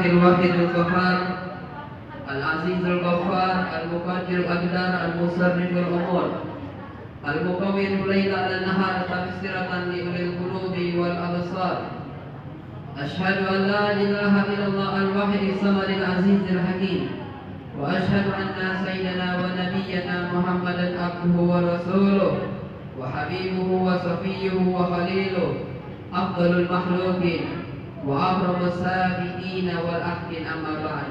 الواحد القهار العزيز الغفار المقدر الأقدار المصرف الأمور المكون الليل على النهار تبصرة لأولي القلوب والأبصار. أشهد أن لا إله إلا الله الواحد الصمد العزيز الحكيم، وأشهد أن سيدنا ونبينا محمدا عبده ورسوله وحبيبه وصفيه وخليله أفضل المخلوقين وأكرم السابقين والأحسن. أما بعد،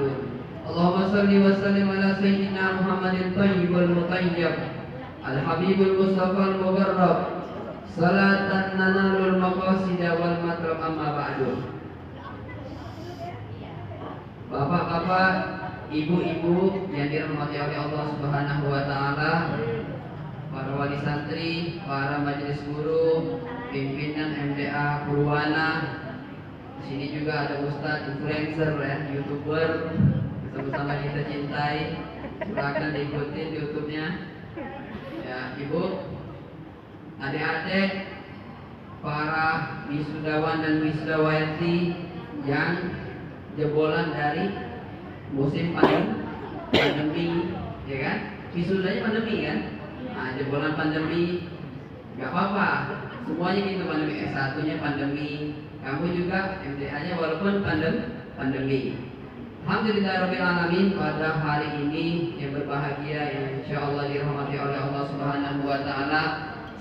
اللهم صل وسلم على سيدنا محمد الطيب المطيب الحبيب المصطفى المقرب صلاة تنال المقاصد والمطلب. أما بعد. Bapak-bapak, ibu-ibu yang dirahmati oleh Allah Subhanahu wa taala, para wali santri, para majelis guru, pimpinan MDA Purwana. Di sini juga ada ustadz influencer ya, YouTuber, sama-sama kita cintai. Silakan diikuti YouTube-nya. Ya, Ibu, adik-adik, para wisudawan dan wisudawati yang jebolan dari musim pandemi, ya kan? Wisudanya pandemi kan? Nah, jebolan pandemi, nggak apa-apa. Semuanya gitu, pandemi S1-nya pandemi, kamu juga MDA-nya walaupun pandemi. Alhamdulillahirabbil alamin, pada hari ini yang berbahagia yang insyaallah dirahmati oleh Allah Subhanahu wa taala,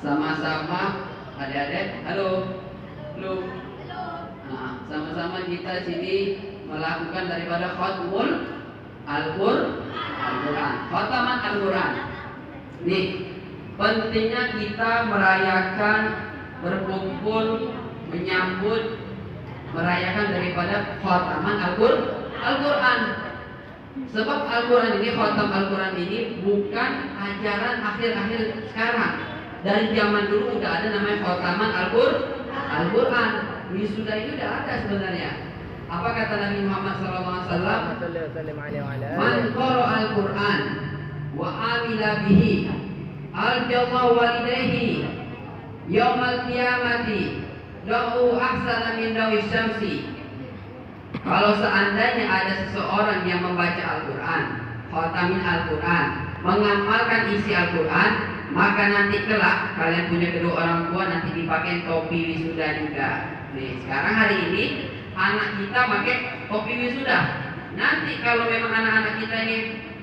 sama-sama adik-adik, halo. Nah, sama-sama kita sini melakukan daripada khatmul Al-Quran, khataman Al-Quran. Nih, pentingnya kita merayakan, berkumpul, menyambut, merayakan daripada khataman Al-Quran. Sebab Al-Quran ini, khatam Al-Quran ini bukan ajaran akhir-akhir sekarang. Dari zaman dulu udah ada namanya khataman Al-Quran. Wisuda itu udah ada sebenarnya. Apa kata Nabi Muhammad SAW? Man qara'a al-Quran wa amila bihi aljallahu walidayhi yaumal qiyamati lahu ahsana min dawi syamsi. Kalau seandainya ada seseorang yang membaca Al-Quran, khatamin Al-Quran, mengamalkan isi Al-Quran, maka nanti kelak kalian punya kedua orang tua nanti dipakai topi wisuda juga. Nih, sekarang hari ini anak kita pakai topi wisuda. Nanti kalau memang anak-anak kita ini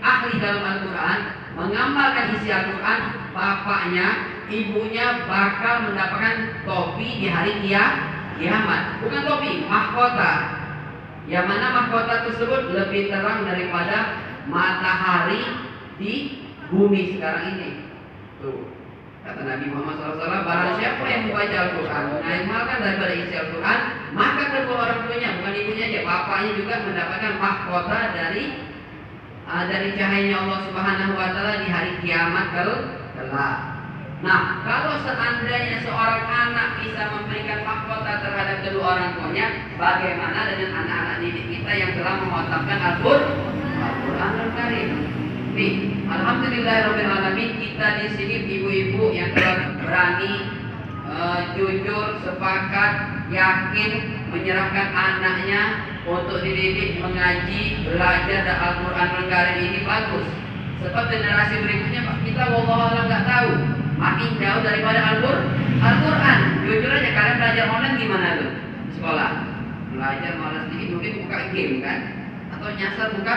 ahli dalam Al-Quran, mengamalkan isi Al-Quran, bapaknya, ibunya bakal mendapatkan topi di hari kiamat. Bukan topi, mahkota. Yang mana mahkota tersebut lebih terang daripada matahari di bumi sekarang ini. Tuh, kata Nabi Muhammad SAW, barang siapa yang membaca Al-Quran, mengamalkan daripada isi Al-Quran, maka kedua orang tuanya, bukan ibunya aja, bapaknya juga mendapatkan mahkota dari cahayanya Allah Subhanahu wa taala di hari kiamat kelak. Nah, kalau seandainya seorang anak bisa memberikan mahkota terhadap kedua orang tuanya, bagaimana dengan anak-anak didik kita yang telah mengkhatamkan Al-Quranul Karim? Nih, alhamdulillahirabbil alamin, kita di sini ibu-ibu yang telah berani, jujur, sepakat, yakin menyerahkan anaknya untuk dididik, mengaji, belajar dan Al-Quranul Karim ini bagus. Sebab generasi berikutnya kita wallahualam nggak tahu, makin jauh daripada Al-Quran. Jujur aja, kalian belajar online gimana tuh? Sekolah belajar malas sedikit, mungkin buka game kan, atau nyasar buka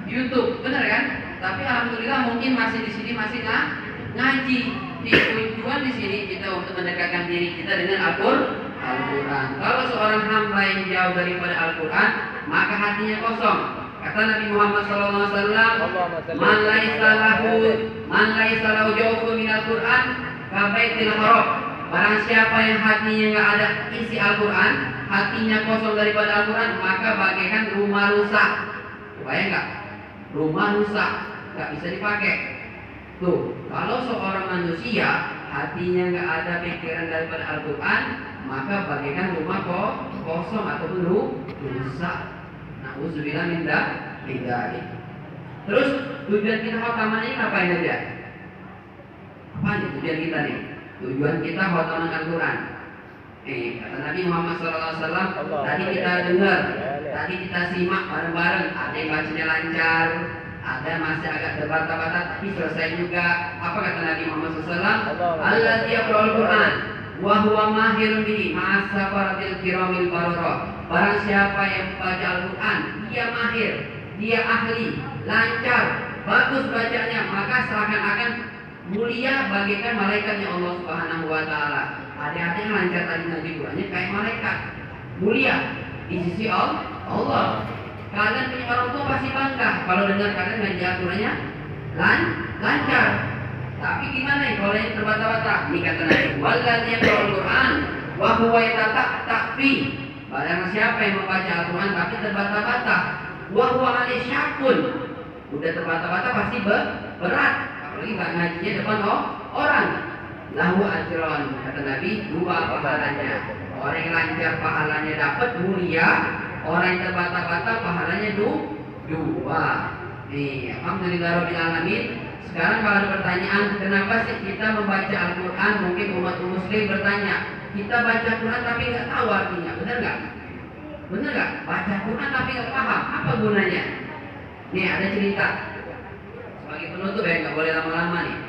YouTube, bener kan? Tapi alhamdulillah mungkin masih di sini masih ngaji. Tujuan di sini kita untuk mendekatkan diri kita dengan Al-Quran. Kalau seorang hamba yang jauh daripada Al-Quran, maka hatinya kosong. Kata Nabi Muhammad SAW, man laisa lahu jawfun min Al-Quran kabaitil haram. Barang siapa yang hatinya nggak ada isi Al-Quran, hatinya kosong daripada Al-Quran, maka bagaikan rumah rusak. Kebayang nggak? Rumah rusak, nggak bisa dipakai. Tuh, kalau seorang manusia hatinya nggak ada pikiran daripada Al-Quran, maka bagaikan rumah kosong ataupun rusak. Na'udzubillah min dzalik. Terus tujuan kita khataman ini ngapain aja? Apa nih tujuan kita nih? Tujuan kita khataman Al-Quran. Kata Nabi Muhammad SAW, tadi kita dengar Tadi kita simak bareng-bareng, ada yang bacanya lancar, ada masih agak terbata-bata, tapi selesai juga. Apa kata Nabi Muhammad SAW? Allazi yaqra'ul Qur'an wa huwa mahirun bihi ma'asafaratil kiramil barara. Barang siapa yang membaca Al-Quran, dia mahir, dia ahli, lancar, bagus bacanya, maka seakan-akan mulia bagaikan malaikatnya Allah Subhanahu wa taala. Ada yang lancar tadi nanti Qurannya kayak malaikat. Mulia di sisi Allah. Kalian punya orang tua pasti bangga kalau dengar kalian ngaji Al-Qurannya lancar. Tapi gimana ya kalau yang terbata-bata? Ini kata Nabi, wallazi yaqra'ul Qur'an wa huwa yatata'fi. Barang siapa yang membaca Al-Quran tapi terbata-bata, wa huwa alaihi syakun. Udah terbata-bata pasti berat. Apalagi ngajinya depan orang. Lahu ajron, kata Nabi, 2 pahalanya. Orang yang lancar pahalanya dapat mulia, orang yang terbata-bata pahalanya 2. Nih, alhamdulillahirabbil alamin. Sekarang kalau ada pertanyaan, kenapa sih kita membaca Al-Quran? Mungkin umat muslim bertanya, kita baca Quran tapi nggak tahu artinya, benar nggak? Benar nggak? Baca Quran tapi nggak paham, apa gunanya? Nih ada cerita. Sebagai penutup ya, nggak boleh lama-lama nih.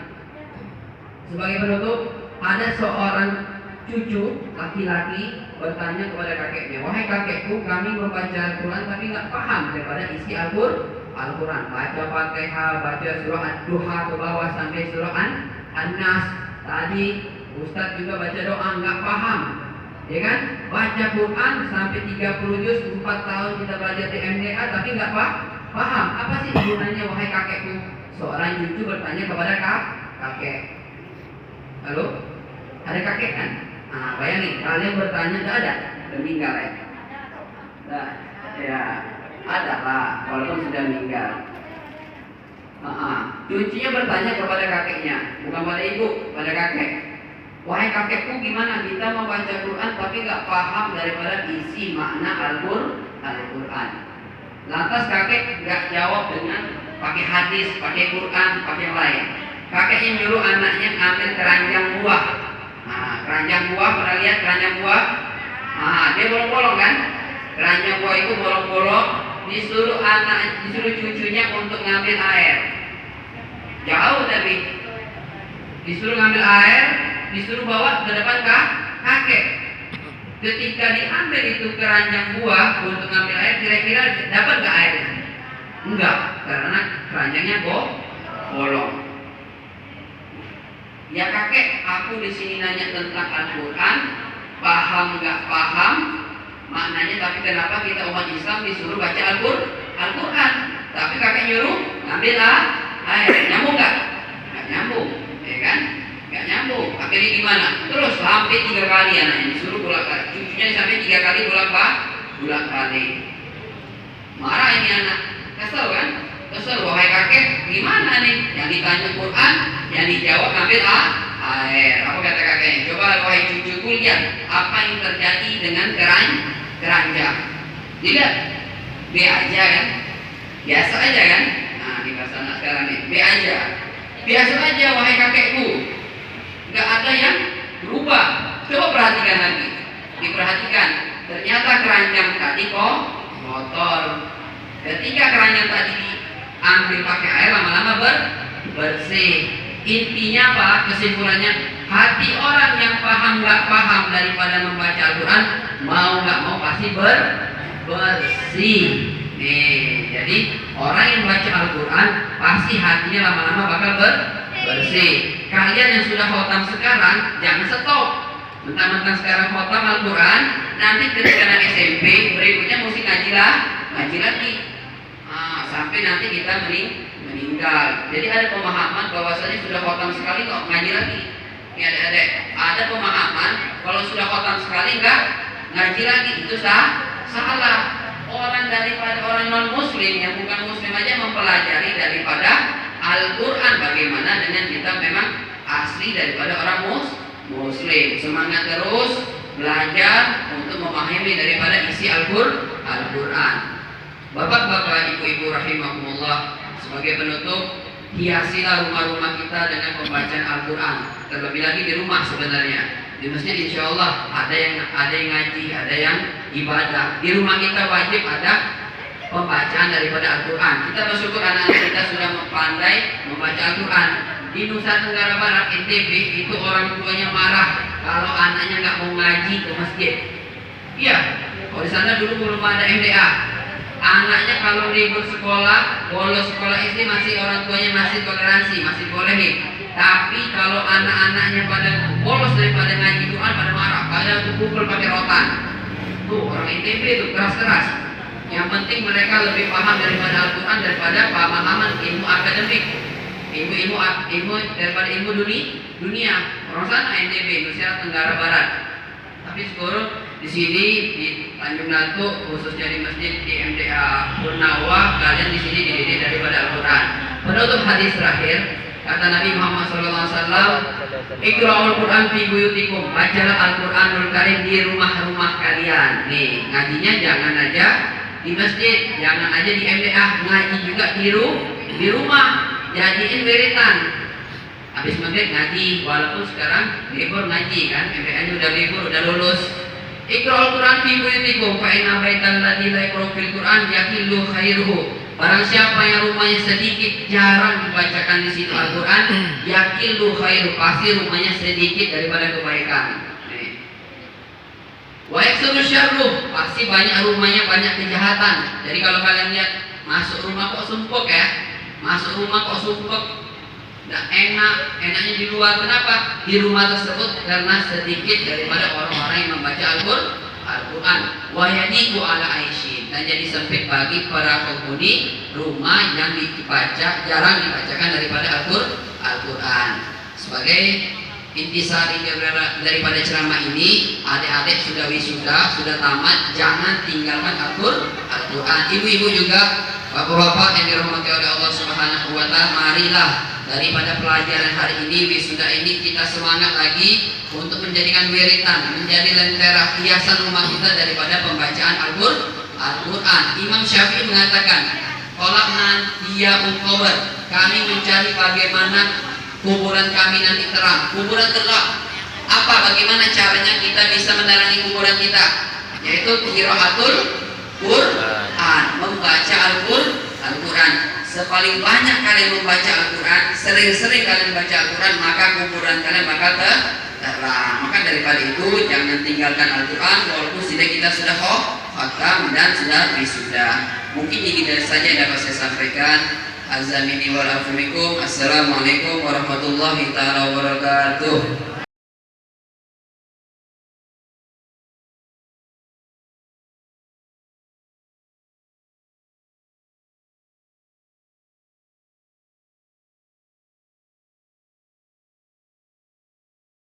Sebagai penutup, ada seorang cucu laki-laki bertanya kepada kakeknya, wahai kakekku, kami membaca Al-Quran tapi nggak paham daripada isi Al-Quran. Baca Fatihah, baca surah Ad-Duha ke bawah sampai surah An-Nas. Tadi Ustadz juga baca doa nggak paham, ya kan? Baca Quran sampai 30 juz, 4 tahun kita belajar di MDA tapi nggak paham. Apa sih gunanya wahai kakekku? Seorang cucu bertanya kepada kakek. Halo? Ada kakek kan? Nah, bayangin kalian bertanya nggak ada, meninggal ya? Nah, ya ada lah, walaupun sudah meninggal. Cucunya bertanya kepada kakeknya, bukan pada ibu, pada kakek. Wahai kakekku, gimana kita membaca Quran tapi nggak paham daripada isi makna Al-Quran. Lantas kakek nggak jawab dengan pakai hadis, pakai Quran, pakai yang lain. Kakeknya nyuruh anaknya ngambil keranjang buah. Nah, keranjang buah, pernah lihat keranjang buah? Nah, dia bolong-bolong kan? Keranjang buah itu bolong-bolong. Disuruh cucunya untuk ngambil air. Jauh tapi disuruh ngambil air, disuruh bawa ke depan kakek. Ketika diambil itu keranjang buah untuk ngambil air, kira-kira dapat nggak airnya? Enggak, karena keranjangnya bolong. Ya kakek, aku di sini nanya tentang Al-Quran, paham nggak paham maknanya, tapi kenapa kita umat Islam disuruh baca Al-Quran? Tapi kakek nyuruh ngambil air, nyambung nggak? Nggak nyambung, ya kan? Nggak nyambung. Akhirnya gimana? Terus sampai 3 kali anaknya disuruh bolak-balik, cucunya sampai 3 kali bolak-balik. Marah ini anak, kesel kan? Kesel, wahai kakek, gimana nih? Yang ditanya Quran, yang dijawab ngambil air. Apa kata kakeknya? Coba wahai cucuku lihat apa yang terjadi dengan keranjang. Dilihat, B aja kan? Biasa aja kan? Nah, di bahasa anak sekarang nih, B aja. Biasa aja wahai kakekku. Gak ada yang berubah. Coba perhatikan lagi. Diperhatikan. Ternyata keranjang tadi kotor. Ketika keranjang tadi diambil pakai air, lama-lama bersih. Intinya apa? Kesimpulannya, hati orang yang paham nggak paham daripada membaca Al-Quran, mau nggak mau pasti bersih. Nih, jadi orang yang baca Al-Quran pasti hatinya lama-lama bakal bersih. Kalian yang sudah khotam sekarang jangan stop. Mentang-mentang sekarang khotam Al-Quran, nanti ketika anak SMP berikutnya mesti ngaji lagi. Sampai nanti kita meninggal. Jadi ada pemahaman bahwasanya sudah khotam sekali kok ngaji lagi. Ini adik-adik, ada pemahaman kalau sudah khotam sekali enggak ngaji lagi, itu salah. Orang daripada orang non muslim yang bukan muslim aja mempelajari daripada Al-Quran. Bagaimana dengan kita memang asli daripada orang muslim. Semangat terus belajar untuk memahami daripada isi Al-Quran. Bapak-bapak, ibu-ibu rahimahumullah, sebagai penutup, hiasilah rumah-rumah kita dengan pembacaan Al-Quran. Terlebih lagi di rumah sebenarnya. Di masjid insya Allah ada yang ngaji, ada yang ibadah. Di rumah kita wajib ada pembacaan daripada Al-Quran. Kita bersyukur anak-anak kita sudah pandai membaca Al-Quran. Di Nusa Tenggara Barat, NTB, itu orang tuanya marah kalau anaknya nggak mau ngaji ke masjid. Iya, kalau di sana dulu belum ada MDA. Anaknya kalau libur sekolah, bolos sekolah SD, masih orang tuanya masih toleransi, masih bolehin. Tapi kalau anak-anaknya pada bolos daripada ngaji Quran, pada marah, pada pukul pakai rotan. Tuh orang ITB itu keras-keras. Yang penting mereka lebih paham daripada Al-Quran daripada pemahaman ilmu akademik, ilmu daripada ilmu dunia. Orang sana NTB, Nusa Tenggara Barat. Tapi sekarang di sini di Tanjung Natu, khususnya di masjid di MDA Purnawah, kalian di sini dididik daripada Al-Quran. Penutup hadis terakhir, kata Nabi Muhammad SAW, Iqra'ul Quran fi buyutikum, bacalah Al-Quranul Karim di rumah-rumah kalian. Nih, ngajinya jangan aja di masjid, jangan aja di MDA, ngaji juga di rumah, jadiin wiritan. Habis maghrib ngaji, walaupun sekarang libur ngaji kan, MDA-nya udah libur, udah lulus. Iqra'ul Quran fi buyutikum, fa inna baital ladzi la yaqra'u fil Quran yaqillu khairuhu. Barang siapa yang rumahnya sedikit, jarang dibacakan di situ Al-Quran, yaqillu khairuhu, pasti rumahnya sedikit daripada kebaikan. Wa yaksuru syarruh, pasti banyak rumahnya banyak kejahatan. Jadi kalau kalian lihat masuk rumah kok sumpuk ya, masuk rumah kok sumpuk, nggak enaknya di luar. Kenapa? Di rumah tersebut karena sedikit daripada orang-orang yang membaca Al-Quran. Wa yadiku ala aisyin, dan jadi sempit bagi para penghuni rumah yang jarang dibacakan daripada Al-Quran. Sebagai intisari daripada ceramah ini, adik-adik sudah wisuda, sudah tamat, jangan tinggalkan Al-Quran. Ibu-ibu juga, bapak-bapak yang dirahmati oleh Allah Subhanahu wa Ta'ala, marilah daripada pelajaran hari ini, wisuda ini, kita semangat lagi untuk menjadikan wiritan, menjadi lentera hiasan rumah kita daripada pembacaan Al-Quran. Imam Syafi'i mengatakan, "Qalaqna diyaul qabr," kami mencari bagaimana kuburan kami nanti terang. Kuburan terang apa? Bagaimana caranya kita bisa menerangi kuburan kita? Yaitu qiraatul Quran, membaca Al-Quran. Sepaling banyak kalian membaca Al-Quran, sering-sering kalian membaca Al-Quran, maka kuburan kalian bakal terang. Maka daripada itu jangan tinggalkan Al-Quran walaupun sudah kita sudah khatam dan sudah wisuda. Mungkin ini saja yang dapat saya sampaikan. Azamini wa rahmatullahi. Assalamualaikum warahmatullahi wabarakatuh.